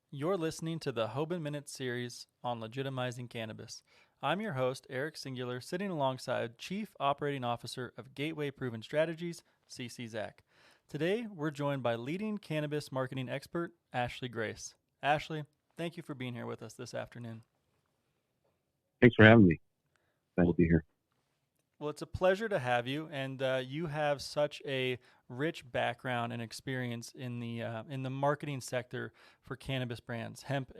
You're listening to the Hoban Minute series on Legitimizing Cannabis. I'm your host, Eric Singular, sitting alongside Chief Operating Officer of Gateway Proven Strategies, Ceci Zach. Today, we're joined by leading cannabis marketing expert, Ashley Grace. Ashley, thank you for being here with us this afternoon. Thanks for having me. Glad to be here. Well, it's a pleasure to have you, and you have such a rich background and experience in the marketing sector for cannabis brands, hemp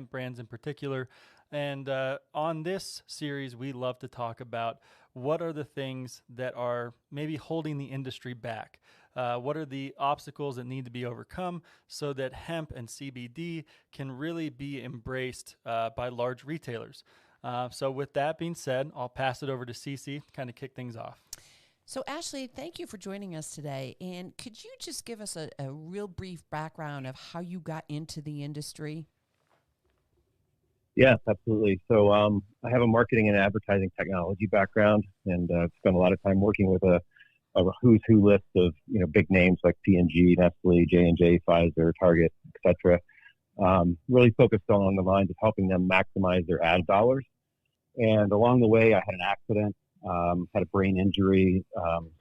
brands in particular. And on this series, we love to talk about what are the things that are maybe holding the industry back. What are the obstacles that need to be overcome so that hemp and CBD can really be embraced by large retailers? So with that being said, I'll pass it over to Cece to kind of kick things off. So Ashley, thank you for joining us today. And could you just give us a real brief background of how you got into the industry? Yes, absolutely. So I have a marketing and advertising technology background, and I've spent a lot of time working with a who's who list of big names like P&G, Nestle, J&J, Pfizer, Target, etc. Really focused on the lines of helping them maximize their ad dollars. And along the way, I had an accident, had a brain injury,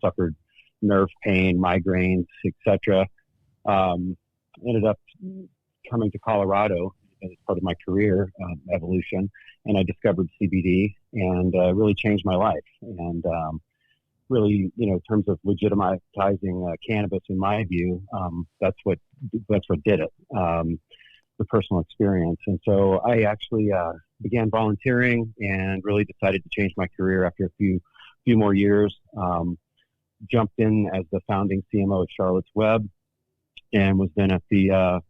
suffered nerve pain, migraines, etc. Ended up coming to Colorado as part of my career evolution, and I discovered CBD and really changed my life. And really, in terms of legitimizing cannabis, in my view, that's what did it. The personal experience. And so I actually began volunteering and really decided to change my career after a few more years. Jumped in as the founding CMO of Charlotte's Web, and was then at the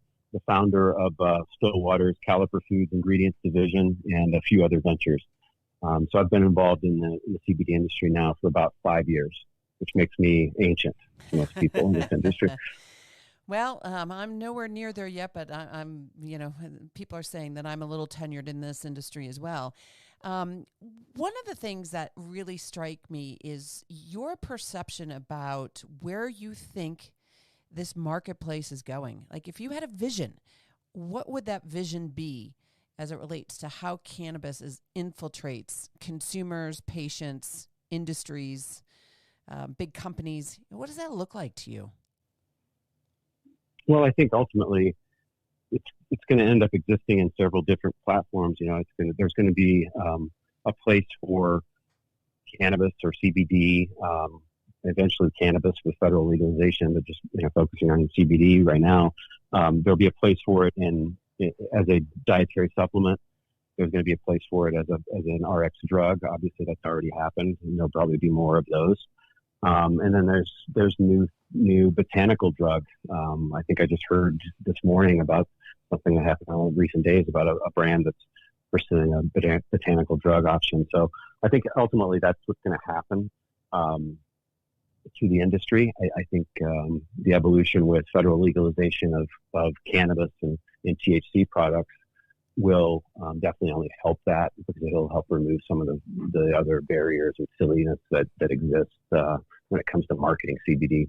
founder of Stillwater's Caliper Foods Ingredients Division and a few other ventures. So I've been involved in the CBD industry now for about 5 years, which makes me ancient to most people in this industry. Well, I'm nowhere near there yet, but I'm, people are saying that I'm a little tenured in this industry as well. One of the things that really strike me is your perception about where you think this marketplace is going. Like, if you had a vision, what would that vision be as it relates to how cannabis infiltrates consumers, patients, industries, big companies? What does that look like to you? Well, I think ultimately it's going to end up existing in several different platforms. There's going to be a place for cannabis or CBD, eventually cannabis with federal legalization, but just focusing on CBD right now. There'll be a place for it as a dietary supplement. There's going to be a place for it as an RX drug. Obviously, that's already happened, and there'll probably be more of those. And then there's new botanical drugs. I think I just heard this morning about something that happened in recent days about a brand that's pursuing a botanical drug option. So I think ultimately that's what's going to happen to the industry. I think the evolution with federal legalization of cannabis and THC products will definitely only help that, because it'll help remove some of the other barriers and silliness that exist when it comes to marketing CBD.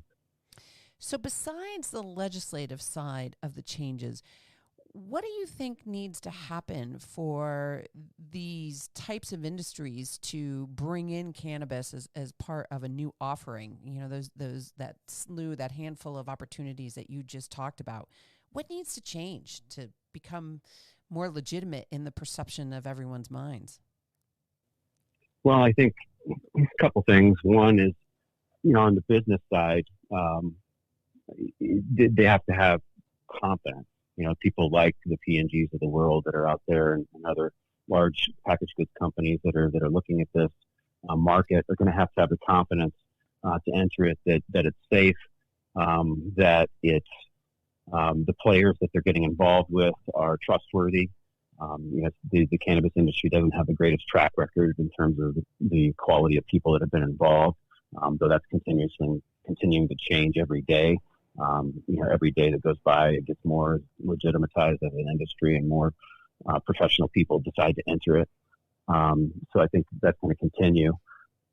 So besides the legislative side of the changes, what do you think needs to happen for these types of industries to bring in cannabis as part of a new offering? That handful of opportunities that you just talked about. What needs to change to become more legitimate in the perception of everyone's minds? Well, I think a couple things. One is, on the business side, they have to have confidence. People like the P&Gs of the world that are out there, and other large packaged goods companies that are looking at this market are going to have the confidence to enter it, that it's safe, that it's the players that they're getting involved with are trustworthy. The cannabis industry doesn't have the greatest track record in terms of the quality of people that have been involved, though that's continuing to change every day. Every day that goes by, it gets more legitimatized as an industry, and more professional people decide to enter it. So I think that's going to continue.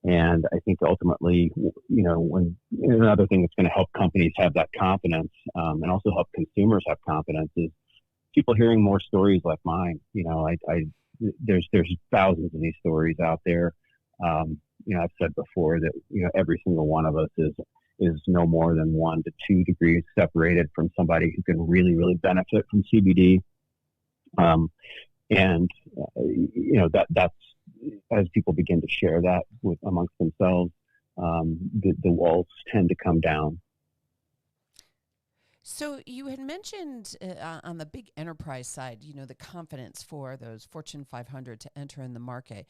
And I think ultimately, when another thing that's going to help companies have that confidence, and also help consumers have confidence, is people hearing more stories like mine. There's thousands of these stories out there. I've said before that every single one of us is no more than 1 to 2 degrees separated from somebody who can really, really benefit from CBD. That's as people begin to share that amongst themselves, the walls tend to come down. So you had mentioned on the big enterprise side, the confidence for those Fortune 500 to enter in the market.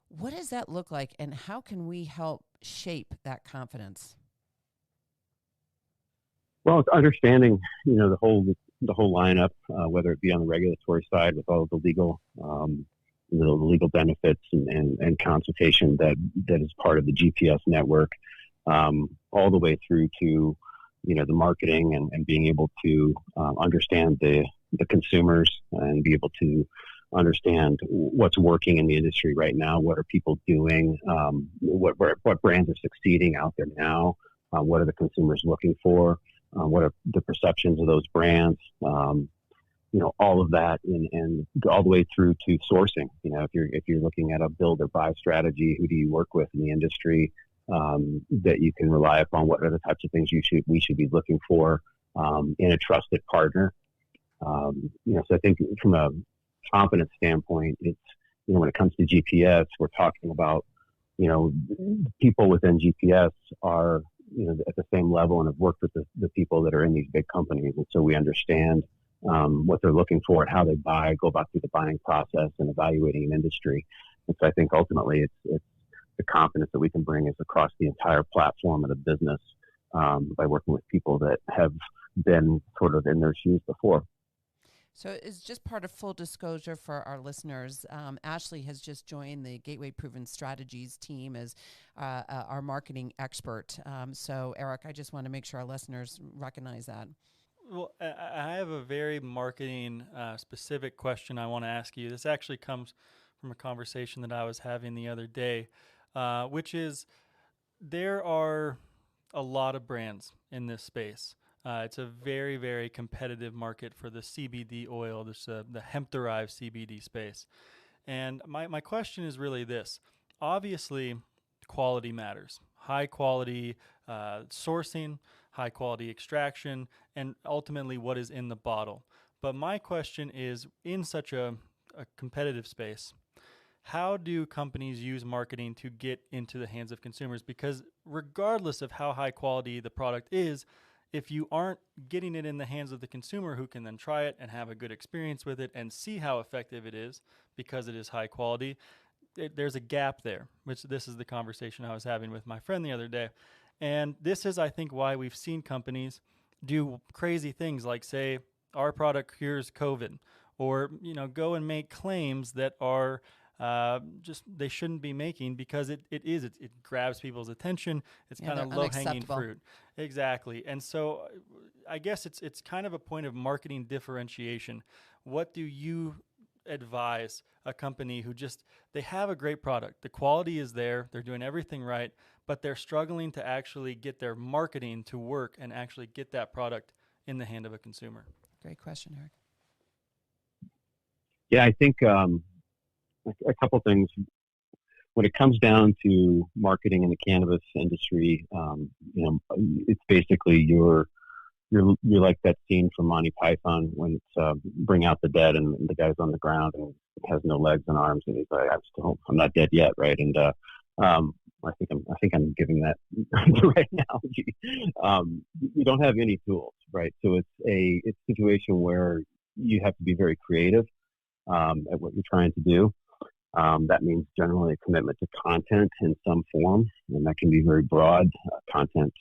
What does that look like, and how can we help shape that confidence? Well, it's understanding, the whole lineup, whether it be on the regulatory side with all of the legal, the legal benefits and consultation that is part of the GPS network, all the way through to the marketing and being able to understand the consumers and be able to understand what's working in the industry right now. What are people doing? What brands are succeeding out there now? What are the consumers looking for? What are the perceptions of those brands? All of that, and all the way through to sourcing. If you're looking at a build or buy strategy, who do you work with in the industry that you can rely upon? What are the types of things we should be looking for in a trusted partner? So I think from a confidence standpoint, it's when it comes to GPS, we're talking about people within GPS are at the same level and have worked with the people that are in these big companies, and so we understand what they're looking for and how they go about through the buying process and evaluating an industry. And so I think ultimately it's the confidence that we can bring is across the entire platform of the business by working with people that have been sort of in their shoes before. So it's just part of full disclosure for our listeners. Ashley has just joined the Gateway Proven Strategies team as our marketing expert. So Eric, I just want to make sure our listeners recognize that. Well, I have a very marketing specific question I want to ask you. This actually comes from a conversation that I was having the other day, which is there are a lot of brands in this space. It's a very, very competitive market for the CBD oil, the hemp-derived CBD space. And my question is really this. Obviously, quality matters. High quality sourcing, high quality extraction, and ultimately what is in the bottle. But my question is, in such a competitive space, how do companies use marketing to get into the hands of consumers? Because regardless of how high quality the product is, if you aren't getting it in the hands of the consumer who can then try it and have a good experience with it and see how effective it is because it is high quality, there's a gap there, which this is the conversation I was having with my friend the other day. And this is, I think, why we've seen companies do crazy things like say, our product cures COVID, or, go and make claims that are just they shouldn't be making because it grabs people's attention. It's kind of low-hanging fruit. Exactly. And so I guess it's kind of a point of marketing differentiation. What do you advise a company who they have a great product, the quality is there, they're doing everything right, but they're struggling to actually get their marketing to work and actually get that product in the hand of a consumer? Great question, Eric. Yeah, I think a couple things. When it comes down to marketing in the cannabis industry, it's basically you're like that scene from Monty Python when it's Bring Out the Dead and the guy's on the ground and has no legs and arms and he's like, I'm not dead yet, right? And I think I'm giving that the right analogy. You don't have any tools, right? So it's a situation where you have to be very creative at what you're trying to do. That means generally a commitment to content in some form, and that can be very broad. Content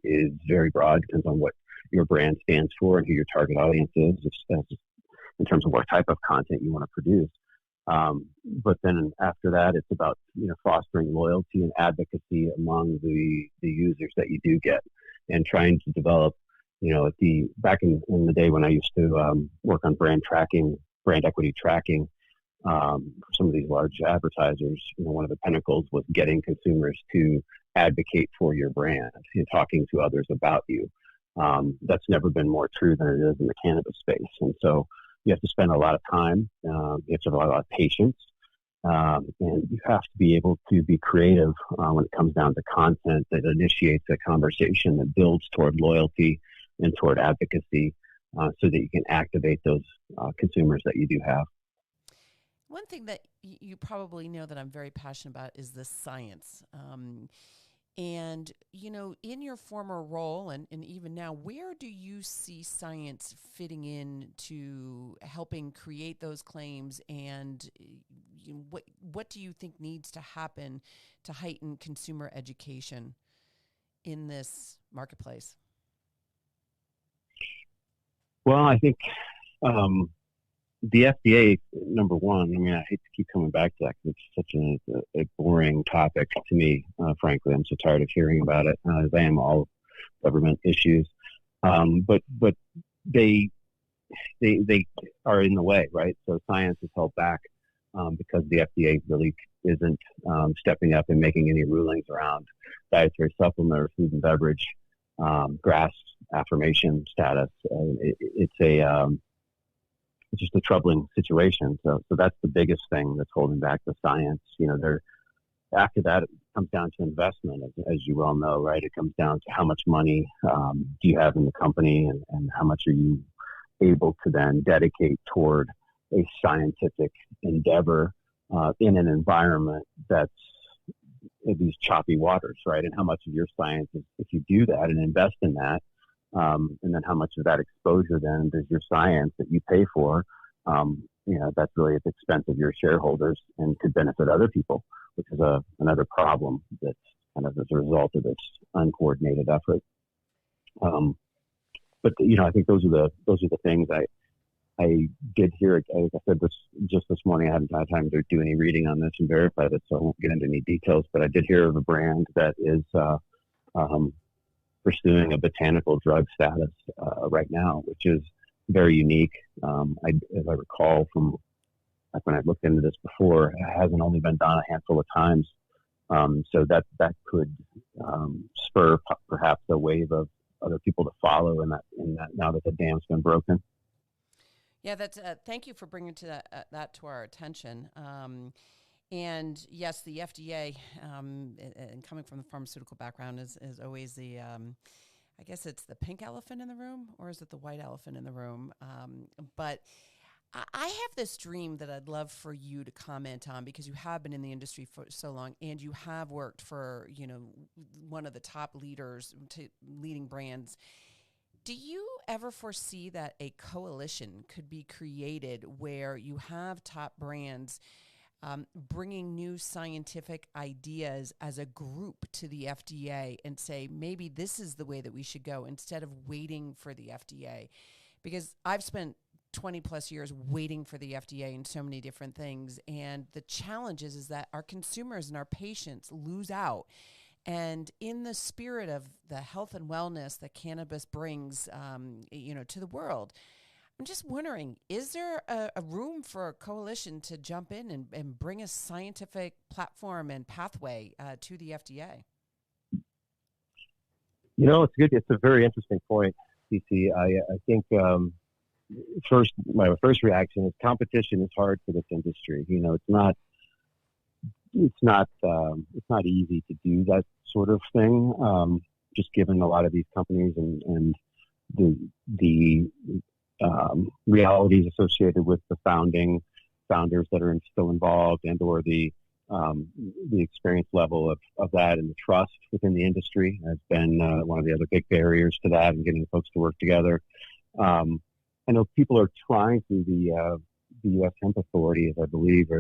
is very broad, depends on what your brand stands for and who your target audience is, in terms of what type of content you want to produce. But then after that, it's about fostering loyalty and advocacy among the users that you do get, and trying to develop. Back in the day when I used to work on brand equity tracking. For some of these large advertisers, one of the pinnacles was getting consumers to advocate for your brand and talking to others about you. That's never been more true than it is in the cannabis space. And so you have to spend a lot of time. You have to have a lot of patience. And you have to be able to be creative when it comes down to content that initiates a conversation that builds toward loyalty and toward advocacy so that you can activate those consumers that you do have. One thing that you probably know that I'm very passionate about is the science. And, in your former role and even now, where do you see science fitting in to helping create those claims? And what do you think needs to happen to heighten consumer education in this marketplace? Well, I think the FDA, number one, I mean, I hate to keep coming back to that because it's such a boring topic to me, frankly. I'm so tired of hearing about it, as I am all government issues. But they are in the way, right? So science is held back because the FDA really isn't stepping up and making any rulings around dietary supplement or food and beverage GRAS affirmation status. It's just a troubling situation. So that's the biggest thing that's holding back the science. After that, it comes down to investment, as you well know, right? It comes down to how much money do you have in the company and how much are you able to then dedicate toward a scientific endeavor in an environment that's in these choppy waters, right? And how much of your science is, if you do that and invest in that, and then how much of that exposure then does your science that you pay for, that's really at the expense of your shareholders and could benefit other people, which is another problem that's kind of as a result of this uncoordinated effort. But I think those are the things I did hear. Like I said this morning, I haven't had time to do any reading on this and verify this, so I won't get into any details. But I did hear of a brand that is pursuing a botanical drug status right now, which is very unique. As I recall from like when I looked into this before, it hasn't only been done a handful of times. So that could spur perhaps a wave of other people to follow in that now that the dam's been broken. Yeah, that's thank you for bringing that to our attention. And yes, the FDA, and coming from the pharmaceutical background, is always the, I guess it's the pink elephant in the room, or is it the white elephant in the room? But I have this dream that I'd love for you to comment on, because you have been in the industry for so long, and you have worked for, one of the top leading brands. Do you ever foresee that a coalition could be created where you have top brands bringing new scientific ideas as a group to the FDA and say, maybe this is the way that we should go, instead of waiting for the FDA? Because I've spent 20 plus years waiting for the FDA in so many different things. And the challenge is that our consumers and our patients lose out. And in the spirit of the health and wellness that cannabis brings, to the world, I'm just wondering, is there a room for a coalition to jump in and bring a scientific platform and pathway to the FDA? It's good. It's a very interesting point, Ceci. I think my first reaction is competition is hard for this industry. It's not easy to do that sort of thing, just given a lot of these companies and the realities associated with the founders that are still involved, and or the experience level of that, and the trust within the industry has been one of the other big barriers to that, and getting folks to work together. I know people are trying through the U.S. Hemp Authority, as I believe,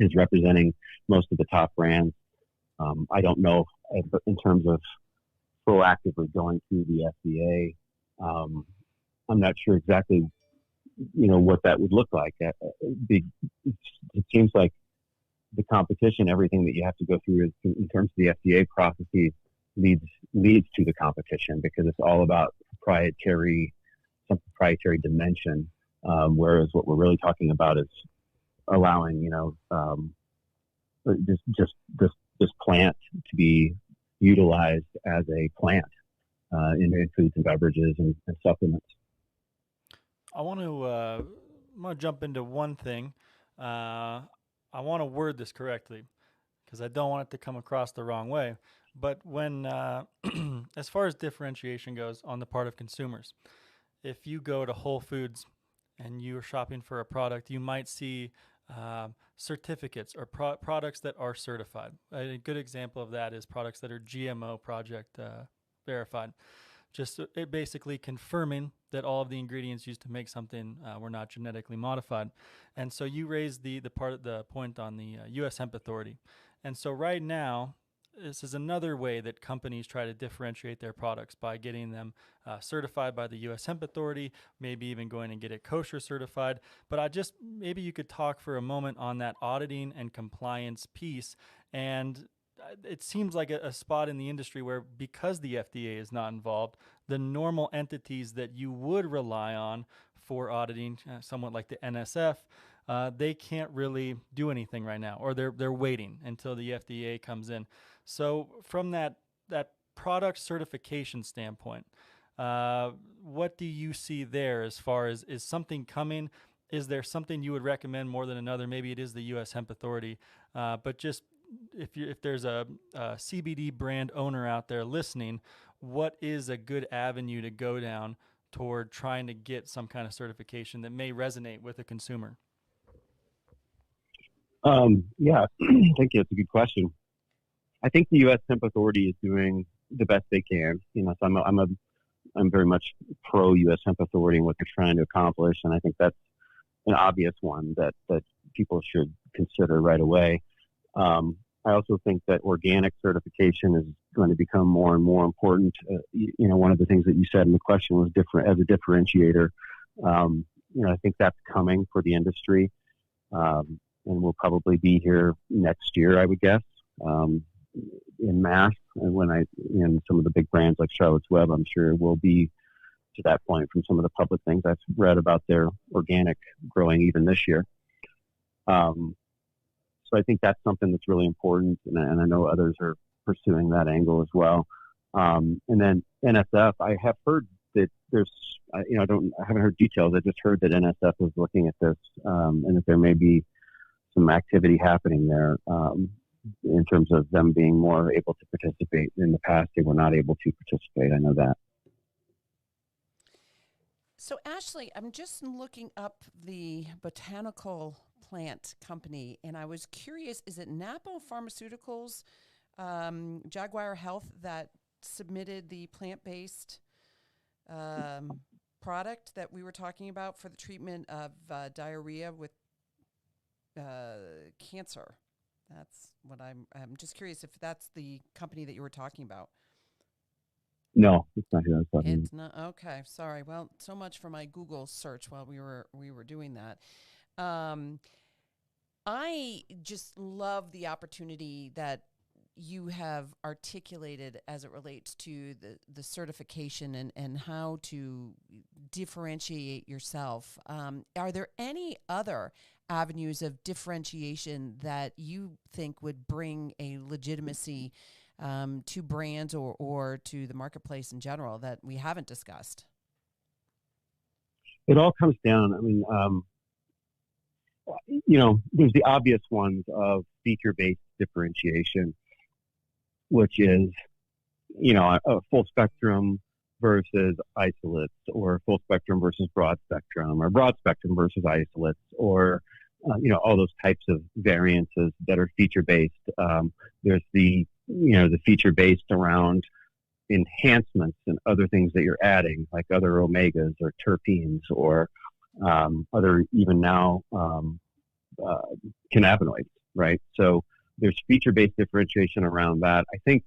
is representing most of the top brands. I don't know in terms of proactively going through the FDA. I'm not sure exactly, what that would look like. It seems like the competition, everything that you have to go through in terms of the FDA processes leads to the competition, because it's all about some proprietary dimension. Whereas what we're really talking about is allowing, this plant to be, utilized as a plant in foods and beverages and supplements. I want to jump into one thing. I want to word this correctly because I don't want it to come across the wrong way. But when, as far as differentiation goes on the part of consumers, if you go to Whole Foods and you're shopping for a product, you might see certificates or products that are certified. A good example of that is products that are GMO project verified. Just it basically confirming that all of the ingredients used to make something were not genetically modified. And so you raised the point on the U.S. Hemp Authority. And so right now, this is another way that companies try to differentiate their products by getting them certified by the U.S. Hemp Authority, maybe even going and get it kosher certified. But maybe you could talk for a moment on that auditing and compliance piece. And it seems like a spot in the industry where, because the FDA is not involved, the normal entities that you would rely on for auditing, somewhat like the NSF, they can't really do anything right now, or they're waiting until the FDA comes in. So from that product certification standpoint, what do you see there as far as, is something coming? Is there something you would recommend more than another? Maybe it is the U.S. Hemp Authority, but just if there's a CBD brand owner out there listening, what is a good avenue to go down toward trying to get some kind of certification that may resonate with a consumer? Yeah, thank you. That's a good question. I think the U.S. Hemp Authority is doing the best they can. So I'm very much pro U.S. Hemp Authority and what they're trying to accomplish, and I think that's an obvious one that people should consider right away. I also think that organic certification is going to become more and more important. One of the things that you said in the question was different as a differentiator. I think that's coming for the industry, and will probably be here next year, I would guess, in mass. And when some of the big brands like Charlotte's Web, I'm sure will be to that point from some of the public things I've read about their organic growing even this year. So I think that's something that's really important, and I know others are pursuing that angle as well. And then NSF, I have heard that there's, I haven't heard details. I just heard that NSF is looking at this, and that there may be some activity happening there in terms of them being more able to participate. In the past, they were not able to participate. I know that. So, Ashley, I'm just looking up the botanical plant company, and I was curious, is it Napo Pharmaceuticals, Jaguar Health, that submitted the plant-based product that we were talking about for the treatment of diarrhea with cancer? That's what I'm just curious if that's the company that you were talking about. No, it's not who I was talking about. It's not. Okay, sorry. Well, so much for my Google search while we were doing that. I just love the opportunity that you have articulated as it relates to the certification and how to differentiate yourself. Are there any other avenues of differentiation that you think would bring a legitimacy to brands or to the marketplace in general that we haven't discussed? It all comes down, there's the obvious ones of feature-based differentiation, which is, a full spectrum versus isolates, or full spectrum versus broad spectrum, or broad spectrum versus isolates, or, all those types of variances that are feature-based. There's the feature-based around enhancements and other things that you're adding, like other omegas or terpenes or other, even now, cannabinoids, right? So there's feature-based differentiation around that. I think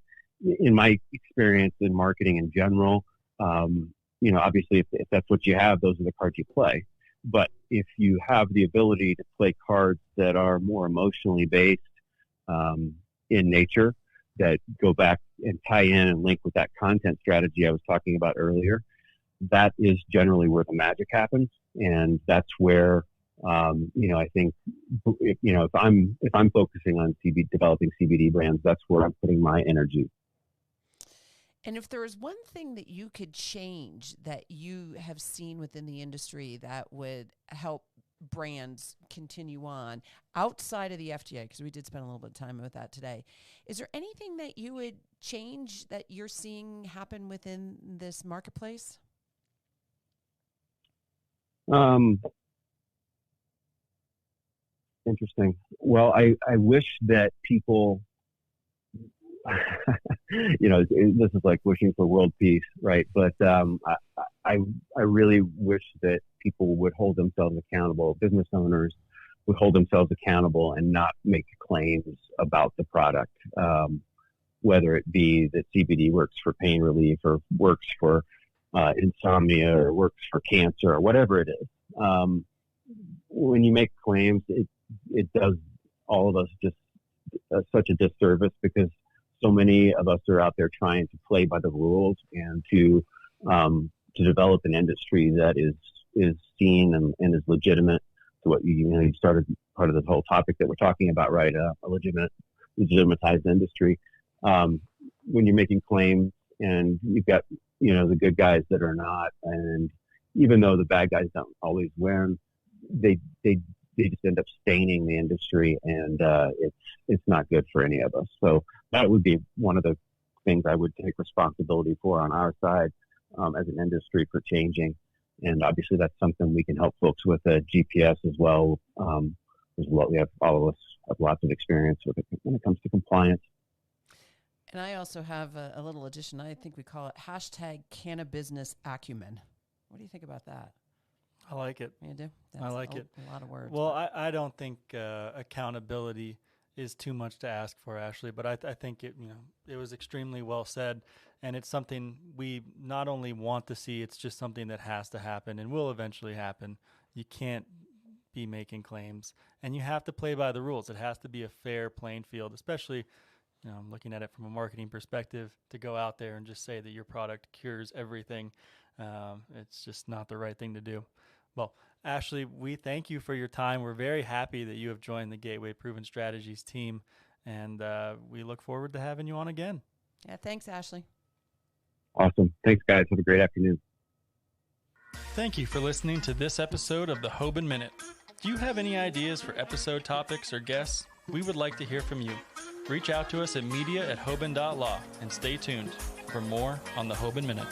in my experience in marketing in general, obviously if that's what you have, those are the cards you play. But if you have the ability to play cards that are more emotionally based in nature, that go back and tie in and link with that content strategy I was talking about earlier, that is generally where the magic happens. And that's where, I think, if I'm focusing on developing CBD brands, that's where I'm putting my energy. And if there is one thing that you could change that you have seen within the industry that would help brands continue on outside of the FDA, because we did spend a little bit of time with that today, is there anything that you would change that you're seeing happen within this marketplace? Interesting. Well, I wish that people, this is like wishing for world peace, right? But I really wish that people would hold themselves accountable. Business owners would hold themselves accountable and not make claims about the product, whether it be that CBD works for pain relief or works for insomnia or works for cancer or whatever it is. When you make claims, it does all of us just such a disservice, because so many of us are out there trying to play by the rules and to develop an industry that is seen and is legitimate to what you started part of this whole topic that we're talking about, right? A legitimatized industry. When you're making claims and you've got the good guys that are not, and even though the bad guys don't always win, they just end up staining the industry, and it's not good for any of us. So that would be one of the things I would take responsibility for on our side as an industry for changing. And obviously that's something we can help folks with at GPS as well. We have all of us have lots of experience with it when it comes to compliance. And I also have a little addition. I think we call it #cannabusiness acumen. What do you think about that? I like it. You do? I like it. A lot of words. Well, I don't think accountability is too much to ask for, Ashley, but I think it was extremely well said, and it's something we not only want to see, it's just something that has to happen and will eventually happen. You can't be making claims, and you have to play by the rules. It has to be a fair playing field, especially I'm looking at it from a marketing perspective. To go out there and just say that your product cures everything, it's just not the right thing to do. Well, Ashley, we thank you for your time. We're very happy that you have joined the Gateway Proven Strategies team, and we look forward to having you on again. Yeah, thanks, Ashley. Awesome. Thanks, guys. Have a great afternoon. Thank you for listening to this episode of the Hoban Minute. Do you have any ideas for episode topics or guests? We would like to hear from you. Reach out to us at media@hoban.law and stay tuned for more on the Hoban Minute.